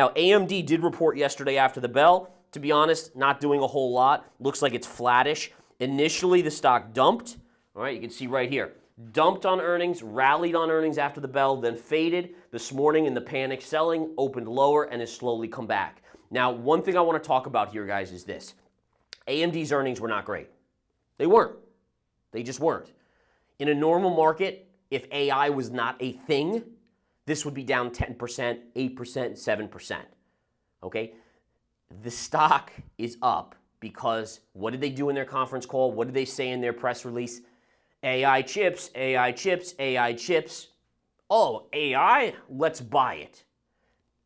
Now, AMD did report yesterday after the bell. To be honest, not doing a whole lot. Looks like it's flattish. Initially, the stock dumped. All right, you can see right here. Dumped on earnings, rallied on earnings after the bell, then faded. This morning in the panic selling, opened lower and has slowly come back. Now, one thing I want to talk about here, guys, is this. AMD's earnings were not great. They weren't. They just weren't. In a normal market, if AI was not a thing, this would be down 10%, 8%, 7%. Okay? The stock is up because what did they do in their conference call? What did they say in their press release? AI chips, AI chips, AI chips. Oh, AI? Let's buy it.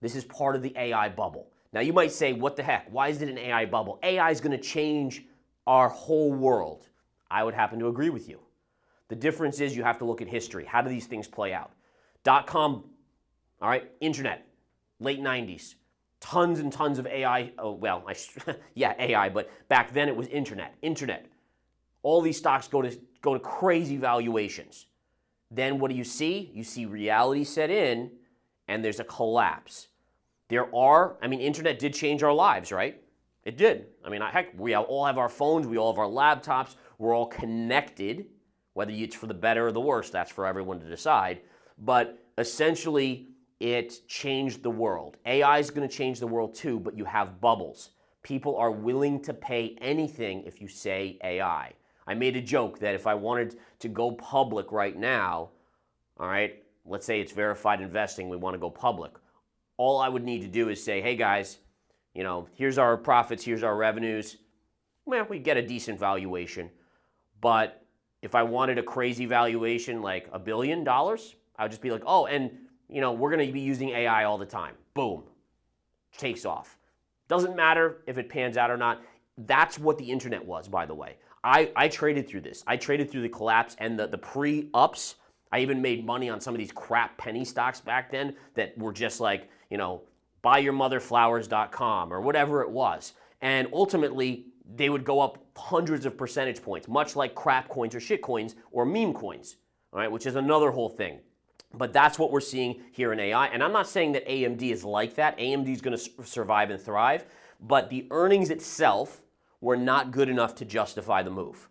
This is part of the AI bubble. Now you might say, what the heck? Why is it an AI bubble? AI is going to change our whole world. I would happen to agree with you. The difference is you have to look at history. How do these things play out? .com, all right, internet, late 90s. Tons and tons of AI, yeah, AI, but back then it was internet. All these stocks go to crazy valuations. Then what do you see? You see reality set in and there's a collapse. Internet did change our lives, right? It did. Heck, we all have our phones, we all have our laptops, we're all connected, whether it's for the better or the worse, that's for everyone to decide. But essentially, it changed the world. AI is going to change the world too, but you have bubbles. People are willing to pay anything if you say AI. I made a joke that if I wanted to go public right now, all right, let's say it's verified investing, we want to go public. All I would need to do is say, hey guys, here's our profits, here's our revenues. Well, we get a decent valuation. But if I wanted a crazy valuation like $1 billion, I would just be like, oh, and we're going to be using AI all the time. Boom. Takes off. Doesn't matter if it pans out or not. That's what the internet was, by the way. I traded through this. I traded through the collapse and the pre-ups. I even made money on some of these crap penny stocks back then that were just like, buyyourmotherflowers.com or whatever it was. And ultimately, they would go up hundreds of percentage points, much like crap coins or shit coins or meme coins, all right, which is another whole thing. But that's what we're seeing here in AI. And I'm not saying that AMD is like that. AMD is going to survive and thrive. But the earnings itself were not good enough to justify the move.